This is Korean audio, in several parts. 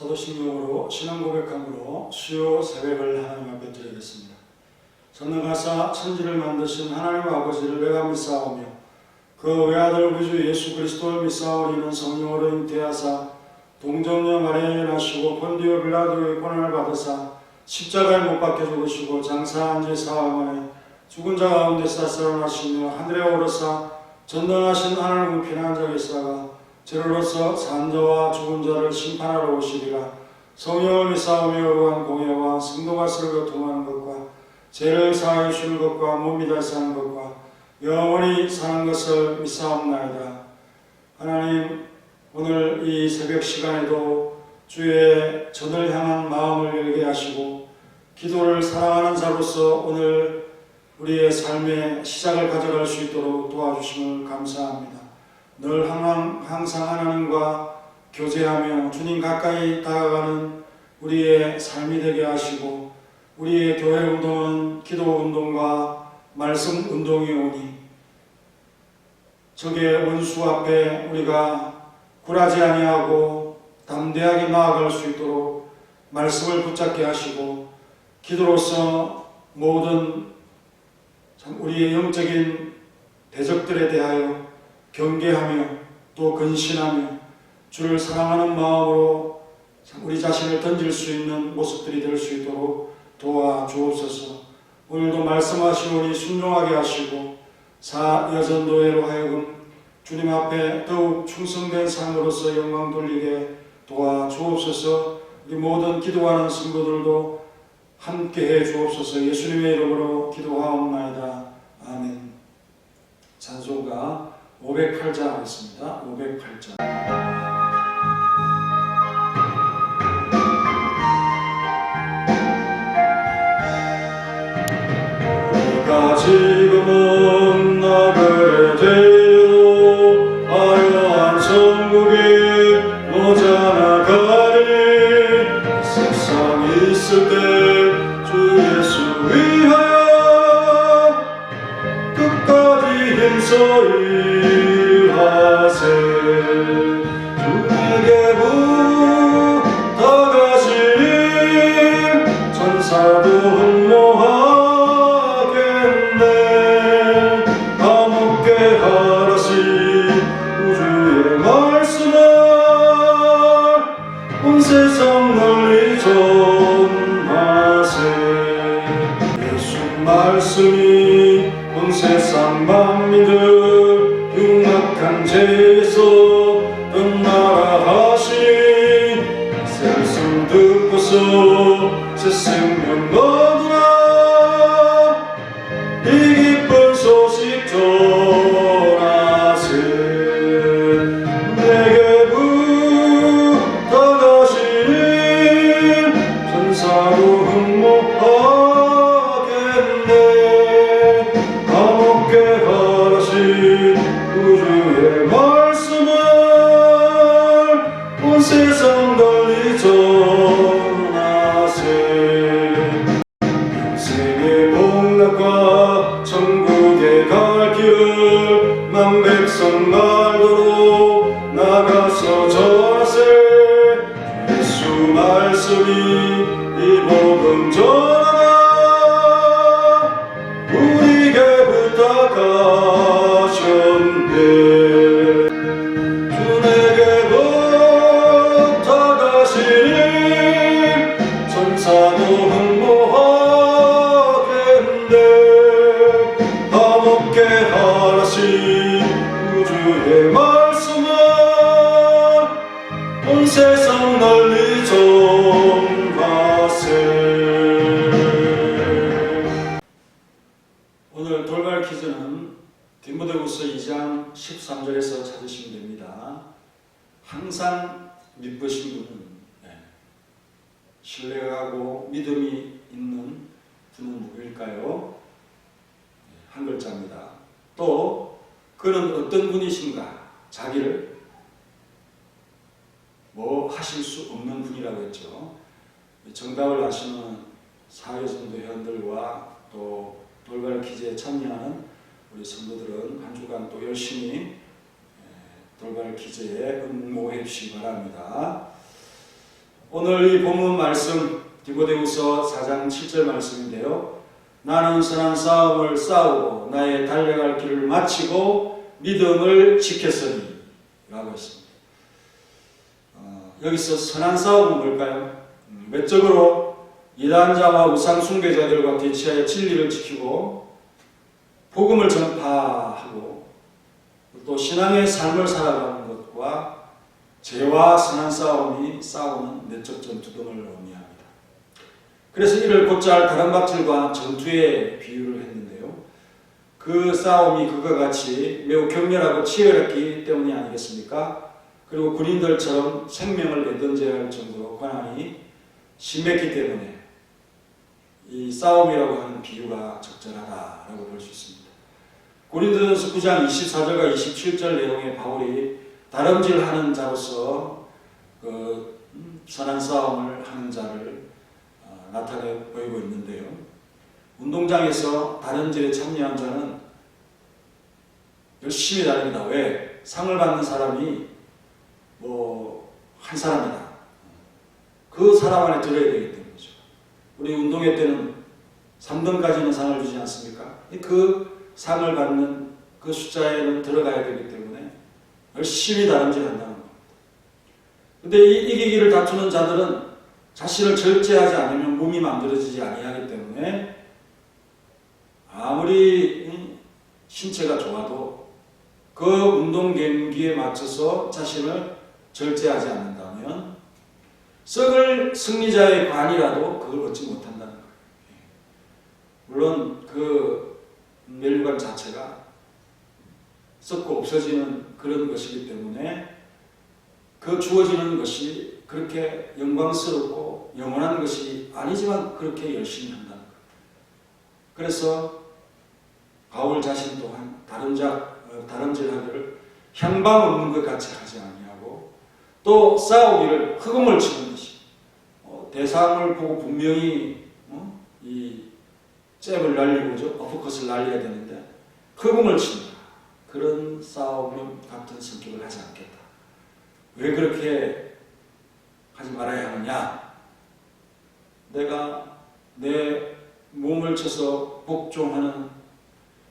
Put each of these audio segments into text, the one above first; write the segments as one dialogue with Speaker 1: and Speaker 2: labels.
Speaker 1: 사도신경으로 신앙 고백함으로 수요 새벽을 하나님 앞에 드리겠습니다. 전능하사 천지를 만드신 하나님 아버지를 내가 믿사오며 그 외아들 우리 주 예수 그리스도를 믿사오니는 성령으로 잉태하사 동정녀 마리아에 나시고 본디오 빌라도의 고난을 받으사 십자가에 못 박혀 죽으시고 장사한 지 사흘 만에 죽은 자 가운데서 살아나시며 하늘에 오르사 전능하신 하나님을 피난한 자 계시다가 저로서 산 자와 죽은 자를 심판하러 오시리라. 성령을 믿사오며 의로한 공예와 성도가 서로 교통하는 것과 죄를 사하여 주는 것과 몸이 다시 사는 것과 영원히 사는 것을 믿사옵나이다. 하나님, 오늘 이 새벽 시간에도 주의 전을 향한 마음을 열게 하시고 기도를 사랑하는 자로서 오늘 우리의 삶의 시작을 가져갈 수 있도록 도와주심을 감사합니다. 늘 항상 하나님과 교제하며 주님 가까이 다가가는 우리의 삶이 되게 하시고 우리의 교회 운동은 기도 운동과 말씀 운동이 오니 적의 원수 앞에 우리가 굴하지 아니하고 담대하게 나아갈 수 있도록 말씀을 붙잡게 하시고 기도로서 모든 우리의 영적인 대적들에 대하여 경계하며 또 근신하며 주를 사랑하는 마음으로 우리 자신을 던질 수 있는 모습들이 될 수 있도록 도와주옵소서. 오늘도 말씀하시오니 순종하게 하시고 여전도회로 하여금 주님 앞에 더욱 충성된 삶으로서 영광 돌리게 도와주옵소서. 우리 모든 기도하는 성도들도 함께해 주옵소서. 예수님의 이름으로 기도하옵나이다. 아멘. 찬송가 508장 하겠습니다. 508장. 우리가 지금은 나그네 되어 화려한 천국이 오잖아 가리니 세상 있을 때 주 예수 위하여 끝까지 힘써 일하세. 주에게 부탁하신 천사도 흠모하겠네. 감옥게 하라시 우주의 말씀을 온 세상 널리 전하세. 예수 말씀이 온 세상 만민들 흉악한 죄에서 떠나라 하신 말씀 듣고서 새 생명 얻으라. 이 기쁜 소식 전하세. 내게 부탁하신 천사도 흠모하겠네. 감옥게 하라신 우주의 말씀을 온 세상 널리 전하세. 인생의 복락과 천국에 갈 길을 만 백성 말도록 나가서 전하세. 예수 말씀이 이 복음 전하라. 우리에게 부탁하셨네. 주에게 부탁하시니 천사도 흠모하겠네. 감옥게 하라신 우주의 말씀은 온 세상 널리 전하세. 오늘 돌발 퀴즈는 디모데후서 2장 13절에서 찾으시면 됩니다. 항상 믿으신 분은 신뢰하고 믿음이 있는 분은 누구일까요? 한 글자입니다. 또 그는 어떤 분이신가? 자기를 뭐 하실 수 없는 분이라고 했죠. 정답을 아시는 사회전도 회원들과 또 돌발 퀴즈에 참여하는 우리 성도들은 한 주간 또 열심히 돌발 퀴즈에 응모해 주시기 바랍니다. 오늘 이 본문 말씀 디모데후서 4장 7절 말씀인데요. 나는 선한 싸움을 싸우고 나의 달려갈 길을 마치고 믿음을 지켰으니 라고 했습니다. 여기서 선한 싸움은 뭘까요? 외적으로 이단자와 우상 숭배자들과 대치하여 진리를 지키고 복음을 전파하고 또 신앙의 삶을 살아가는 것과 죄와 선한 싸움이 싸우는 내적 전투 등을 의미합니다. 그래서 이를 곧잘 다른 박질과 전투에 비유를 했는데요. 그 싸움이 그와 같이 매우 격렬하고 치열했기 때문이 아니겠습니까? 그리고 군인들처럼 생명을 내던져야 할 정도로 고난이 심했기 때문에 이 싸움이라고 하는 비유가 적절하다라고 볼 수 있습니다. 고린도전서 9장 24절과 27절 내용의 바울이 다름질하는 자로서 그 선한 싸움을 하는 자를 나타내 보이고 있는데요. 운동장에서 다름질에 참여한 자는 열심히 다닙니다. 왜? 상을 받는 사람이 한 사람이다. 그 사람 안에 들어야 되기 때문이죠. 우리 운동회 때는 3등까지는 상을 주지 않습니까? 그 상을 받는 그 숫자에는 들어가야 되기 때문에 열심히 다름질한다는 겁니다. 근데 이 이기기를 다투는 자들은 자신을 절제하지 않으면 몸이 만들어지지 아니하기 때문에 아무리 신체가 좋아도 그 운동 경기에 맞춰서 자신을 절제하지 않는다면 썩을 승리자의 관이라도 그걸 얻지 못한다는 거예요. 물론 그 멸류관 자체가 썩고 없어지는 그런 것이기 때문에 그 주어지는 것이 그렇게 영광스럽고 영원한 것이 아니지만 그렇게 열심히 한다는 거예요. 그래서 바울 자신 또한 다름질하기를 향방 없는 것 같이 하지 아니하고 또 싸우기를 흑음을 치는 것이 대상을 보고 분명히 이 잽을 날리고죠. 어퍼컷을 날려야 되는데 흑음을 친다. 그런 싸움 같은 성격을 하지 않겠다. 왜 그렇게 하지 말아야 하느냐? 내가 내 몸을 쳐서 복종하는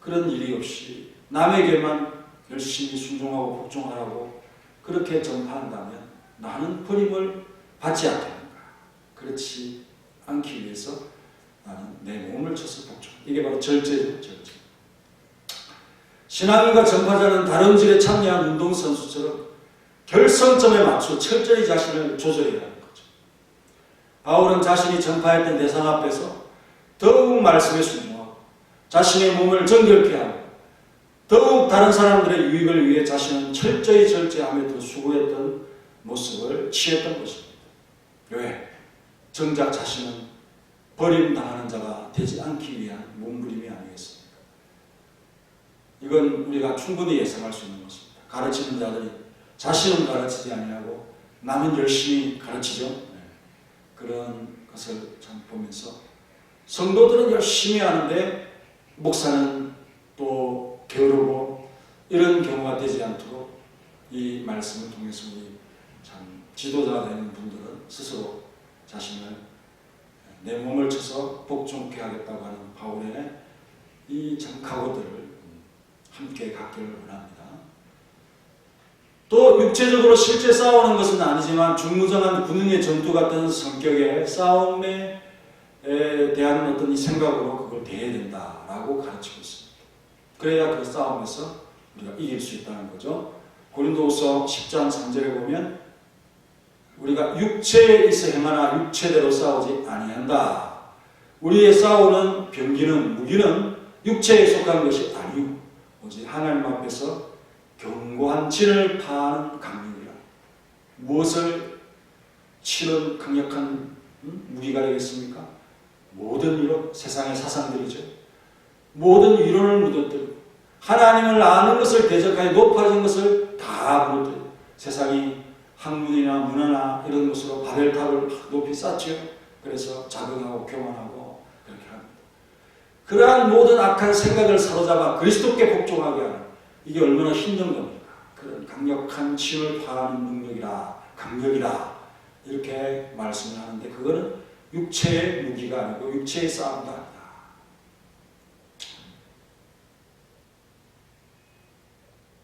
Speaker 1: 그런 일이 없이 남에게만 열심히 순종하고 복종하라고 그렇게 전파한다면 나는 버림을 받지 않겠는가? 그렇지 않기 위해서 나는 내 몸을 쳐서 복종. 이게 바로 절제죠. 절제. 신앙인과 전파자는 다름질에 참여한 운동선수처럼 결선점에 맞춰 철저히 자신을 조절해야 하는 거죠. 바울은 자신이 전파했던 대상 앞에서 더욱 말씀에 순종하고 자신의 몸을 정결케 하고 더욱 다른 사람들의 유익을 위해 자신은 철저히 절제하며 더 수고했던 모습을 취했던 것입니다. 왜? 정작 자신은 버림당하는 자가 되지 않기 위한 몸부림이 아니겠습니까? 이건 우리가 충분히 예상할 수 있는 것입니다. 가르치는 자들이 자신은 가르치지 아니하고 남은 열심히 가르치죠. 그런 것을 참 보면서 성도들은 열심히 하는데 목사는 또 게으르고 이런 경우가 되지 않도록 이 말씀을 통해서 우리 참 지도자가 되는 분들은 스스로 자신을 내 몸을 쳐서 복종케 하겠다고 하는 바울의 이 참 각오들을 함께 갖기를 원합니다. 또 육체적으로 실제 싸우는 것은 아니지만 중무정한 군인의 전투 같은 성격의 싸움에 대한 어떤 이 생각으로 그걸 대해야 된다라고 가르치고 있습니다. 그래야 그 싸움에서 우리가 이길 수 있다는 거죠. 고린도후서 10장 3절에 보면 우리가 육체에 있어 행하나 육체대로 싸우지 아니한다. 우리의 싸우는 병기는 무기는 육체에 속한 것이 아니고 오직 하나님 앞에서 견고한 진을 파하는 강력이라. 무엇을 치는 강력한 무기가 되겠습니까? 모든 이론, 세상의 사상들이죠. 모든 이론을 무너뜨리고 하나님을 아는 것을 대적하여 높아진 것을 다 무너뜨리고 세상이 학문이나 문화나 이런 것으로 바벨탑을 높이 쌓죠. 그래서 자긍하고 교만하고 그렇게 합니다. 그러한 모든 악한 생각을 사로잡아 그리스도께 복종하게 하는 이게 얼마나 힘든 겁니까? 그런 강력한 진을 파하는 능력이라 강력이라 이렇게 말씀을 하는데 그거는 육체의 무기가 아니고 육체의 싸움도 아니다.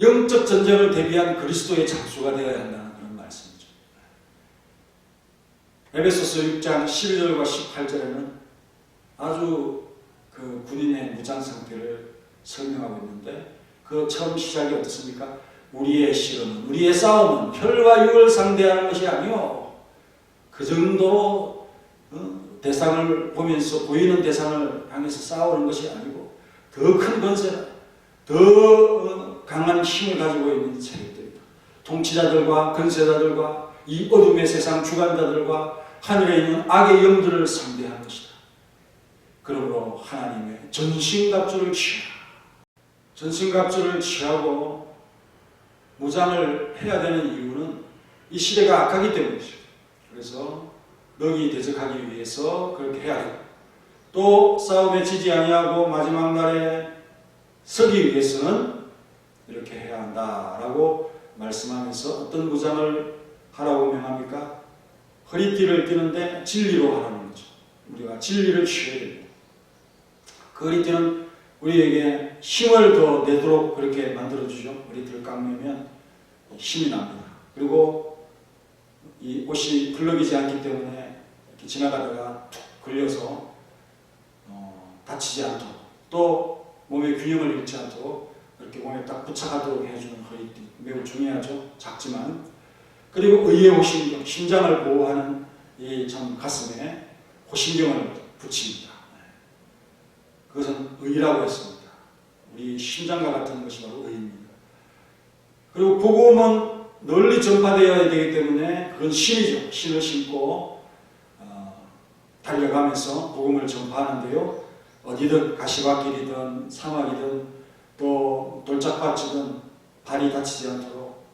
Speaker 1: 영적 전쟁을 대비한 그리스도의 장수가 되어야 한다는 그런 말씀이죠. 에베소서 6장 11절과 18절에는 아주 그 군인의 무장 상태를 설명하고 있는데 그 처음 시작이 어떻습니까? 우리의 실험은, 우리의 싸움은 혈과 육을 상대하는 것이 아니요. 그 정도로 대상을 보면서 보이는 대상을 향해서 싸우는 것이 아니고 더 큰 권세라, 더 강한 힘을 가지고 있는 세력들이다. 통치자들과 권세자들과 이 어둠의 세상 주관자들과 하늘에 있는 악의 영들을 상대하는 것이다. 그러므로 하나님의 전신갑주를 취하라. 전신갑주를 취하고 무장을 해야 되는 이유는 이 시대가 악하기 때문이죠. 그래서 넉이 대적하기 위해서 그렇게 해야 되고 또 싸움에 지지 아니하고 마지막 날에 서기 위해서는 이렇게 해야 한다라고 말씀하면서 어떤 무장을 하라고 명합니까? 허리띠를 띠는데 진리로 하라는 거죠. 우리가 진리를 취해야 됩니다. 그 허리띠는 우리에게 힘을 더 내도록 그렇게 만들어주죠. 허리띠를 깎으면 힘이 납니다. 그리고 이 옷이 굴러기지 않기 때문에 이렇게 지나가다가 툭 걸려서 다치지 않도록 또 몸의 균형을 잃지 않도록 이렇게 몸에 딱 부착하도록 해주는 허리띠 매우 중요하죠. 작지만 그리고 의의 호신경, 심장을 보호하는 이 참 가슴에 호신경을 붙입니다. 그것은 의라고 했습니다. 우리 심장과 같은 것이 바로 의입니다. 그리고 복음은 널리 전파되어야 되기 때문에 그건 신이죠. 신을 신고 달려가면서 복음을 전파하는데요. 어디든 가시밭길이든 사막이든 또 돌짝밭이든 발이 다치지 않도록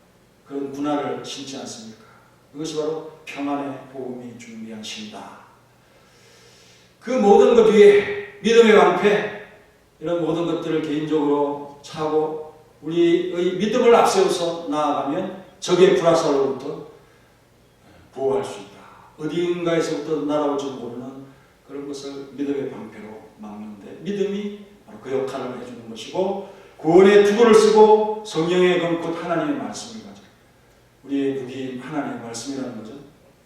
Speaker 1: 그런 군화를 신지 않습니까? 그것이 바로 평안의 복음이 준비한 신이다. 그 모든 것 위에 믿음의 방패 이런 모든 것들을 개인적으로 차고 우리의 믿음을 앞세워서 나아가면 적의 불화살로부터 보호할 수 있다. 어디인가에서부터 날아올지 모르는 그런 것을 믿음의 방패로 막는데 믿음이 바로 그 역할을 해주는 것이고 구원의 투구를 쓰고 성령의 검꽃 하나님의 말씀을 가져 우리의 무기 하나님의 말씀이라는 거죠.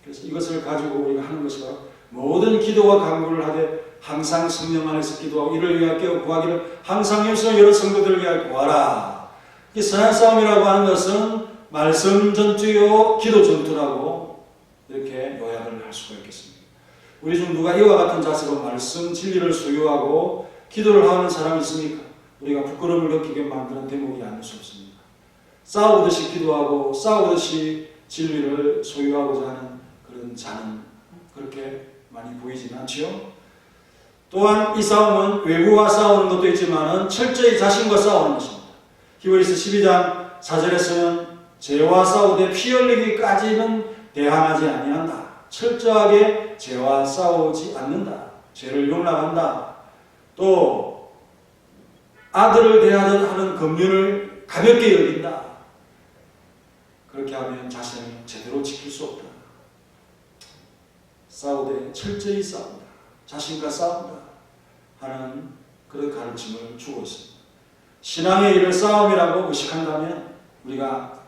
Speaker 1: 그래서 이것을 가지고 우리가 하는 것이 바로 모든 기도와 간구를 하되 항상 성령 안에서 기도하고 이를 위하여 깨어 구하기를 항상 염소 여러 성도들을 위하여 구하라. 이 선한 싸움이라고 하는 것은 말씀 전투요 기도 전투라고 이렇게 요약을 할 수가 있겠습니다. 우리 중 누가 이와 같은 자세로 말씀 진리를 소유하고 기도를 하는 사람이 있습니까? 우리가 부끄러움을 느끼게 만드는 대목이 아닐 수 없습니다. 싸우듯이 기도하고 싸우듯이 진리를 소유하고자 하는 그런 자는 그렇게 많이 보이지는 않지요. 또한 이 싸움은 외부와 싸우는 것도 있지만 철저히 자신과 싸우는 것입니다. 히브리서 12장 4절에서는 죄와 싸우되 피 흘리기까지는 대항하지 아니한다. 철저하게 죄와 싸우지 않는다. 죄를 용납한다. 또 아들을 대하듯 하는 금륜을 가볍게 여긴다. 그렇게 하면 자신을 제대로 지킬 수 없다. 싸우되 철저히 싸운다. 자신과 싸운다 하는 그런 가르침을 주고 있습니다. 신앙의 일을 싸움이라고 의식한다면 우리가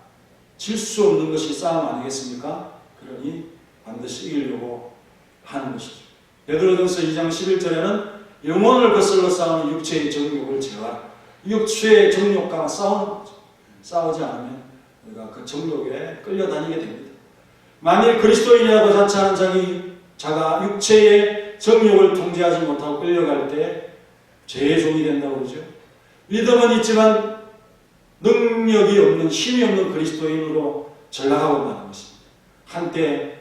Speaker 1: 질 수 없는 것이 싸움 아니겠습니까? 그러니 반드시 이기려고 하는 것이죠. 베드로전서 2장 11절에는 영혼을 거슬러 싸우는 육체의 정욕을 제어하라. 육체의 정욕과 싸우는 거죠. 싸우지 않으면 우리가 그 정욕에 끌려다니게 됩니다. 만일 그리스도인이라고 자처하는 자가 육체의 정욕을 통제하지 못하고 끌려갈 때 죄의 종이 된다고 그러죠. 믿음은 있지만 능력이 없는 힘이 없는 그리스도인으로 전락하고 마는 것입니다. 한때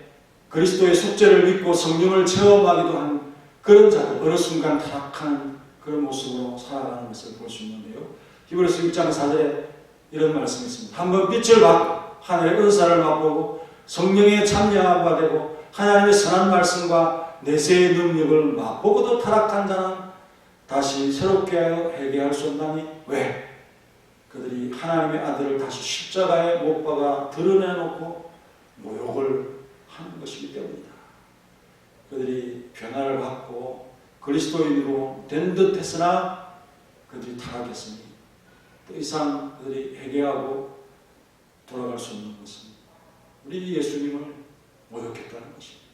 Speaker 1: 그리스도의 속죄를 믿고 성령을 체험하기도 한 그런 자들 어느 순간 타락하는 그런 모습으로 살아가는 것을 볼 수 있는데요. 히브리서 6장 4절에 이런 말씀이 있습니다. 한번 빛을 받고 하늘의 은사를 맛보고 성령에 참여하게 되고 하나님의 선한 말씀과 내세의 능력을 맛보고도 타락한 자는 다시 새롭게 회개할 수 없나니 왜? 그들이 하나님의 아들을 다시 십자가에 못 박아 드러내놓고 모욕을 하는 것이기 때문이다. 그들이 변화를 받고 그리스도인으로 된 듯 했으나 그들이 타락했으니 더 이상 그들이 회개하고 돌아갈 수 없는 것은 우리 예수님을 모욕했다는 것입니다.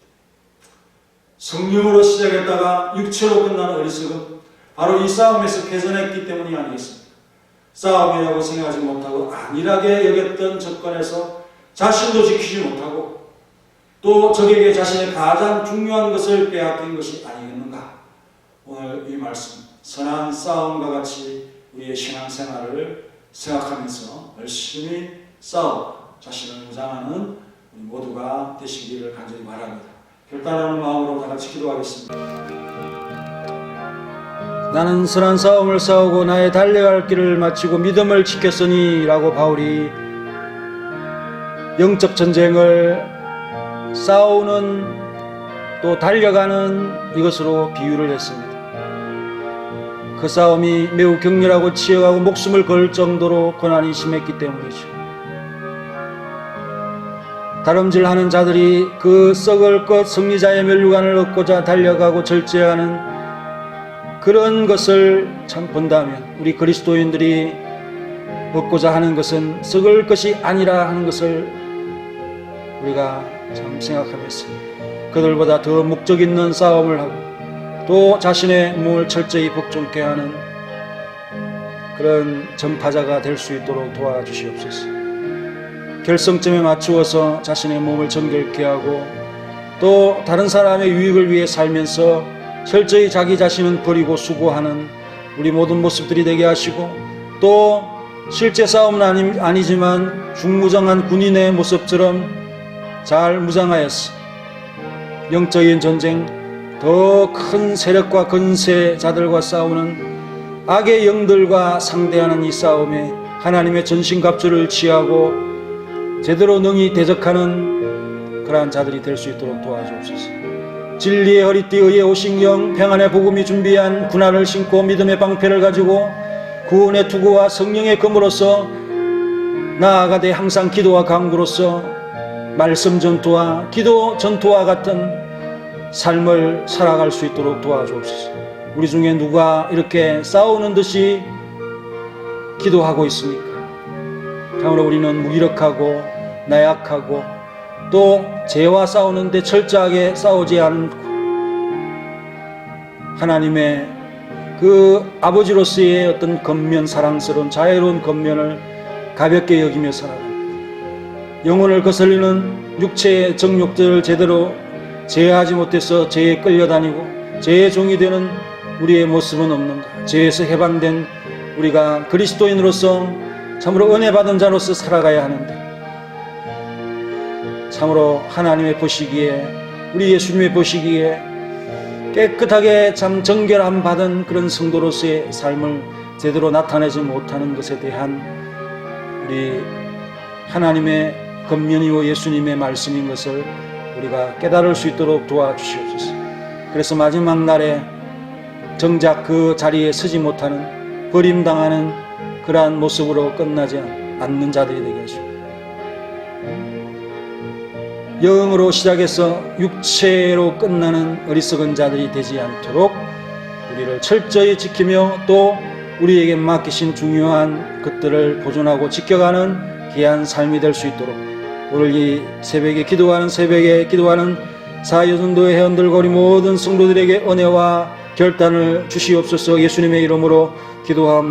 Speaker 1: 성령으로 시작했다가 육체로 끝나는 어리석음, 바로 이 싸움에서 패전했기 때문이 아니겠습니까? 싸움이라고 생각하지 못하고 안일하게 여겼던 접근에서 자신도 지키지 못하고 또 적에게 자신의 가장 중요한 것을 빼앗긴 것이 아니겠는가? 오늘 이 말씀, 선한 싸움과 같이 우리의 신앙생활을 생각하면서 열심히 싸워 자신을 무장하는 우리 모두가 되시기를 간절히 바랍니다. 결단하는 마음으로 다 같이 기도하겠습니다. 나는 선한 싸움을 싸우고 나의 달려갈 길을 마치고 믿음을 지켰으니 라고 바울이 영적 전쟁을 싸우는 또 달려가는 이것으로 비유를 했습니다. 그 싸움이 매우 격렬하고 치열하고 목숨을 걸 정도로 고난이 심했기 때문이죠. 다름질하는 자들이 그 썩을 것 승리자의 면류관을 얻고자 달려가고 절제하는 그런 것을 참 본다면 우리 그리스도인들이 얻고자 하는 것은 썩을 것이 아니라 하는 것을 우리가 참 생각하면서 그들보다 더 목적 있는 싸움을 하고 또 자신의 몸을 철저히 복종케 하는 그런 전파자가 될 수 있도록 도와주시옵소서. 결성점에 맞추어서 자신의 몸을 정결케 하고 또 다른 사람의 유익을 위해 살면서 철저히 자기 자신은 버리고 수고하는 우리 모든 모습들이 되게 하시고 또 실제 싸움은 아니지만 중무장한 군인의 모습처럼 잘 무장하여서 영적인 전쟁, 더 큰 세력과 건세자들과 싸우는 악의 영들과 상대하는 이 싸움에 하나님의 전신갑주를 취하고 제대로 능히 대적하는 그러한 자들이 될 수 있도록 도와주옵소서. 진리의 허리띠 의의 오신경 평안의 복음이 준비한 군화를 신고 믿음의 방패를 가지고 구원의 투구와 성령의 검으로서 나아가되 항상 기도와 강구로서 말씀 전투와 기도 전투와 같은 삶을 살아갈 수 있도록 도와주옵소서. 우리 중에 누가 이렇게 싸우는 듯이 기도하고 있습니까? 참으로 우리는 무기력하고 나약하고 또 죄와 싸우는데 철저하게 싸우지 않고 하나님의 그 아버지로서의 어떤 겉면, 사랑스러운 자애로운 겉면을 가볍게 여기며 살아갑니다. 영혼을 거슬리는 육체의 정욕들을 제대로 제어하지 못해서 죄에 끌려다니고 죄의 종이 되는 우리의 모습은 없는가? 죄에서 해방된 우리가 그리스도인으로서 참으로 은혜 받은 자로서 살아가야 하는데 참으로 하나님의 보시기에 우리 예수님의 보시기에 깨끗하게 참 정결함 받은 그런 성도로서의 삶을 제대로 나타내지 못하는 것에 대한 우리 하나님의 겉면이요 예수님의 말씀인 것을 우리가 깨달을 수 있도록 도와주시옵소서. 그래서 마지막 날에 정작 그 자리에 서지 못하는 버림당하는 그러한 모습으로 끝나지 않는 자들이 되게 하시고 영으로 시작해서 육체로 끝나는 어리석은 자들이 되지 않도록 우리를 철저히 지키며 또 우리에게 맡기신 중요한 것들을 보존하고 지켜가는 귀한 삶이 될 수 있도록 오늘 이 새벽에 기도하는 사여전도의 회원들과 우리 모든 성도들에게 은혜와 결단을 주시옵소서. 예수님의 이름으로 기도합니다.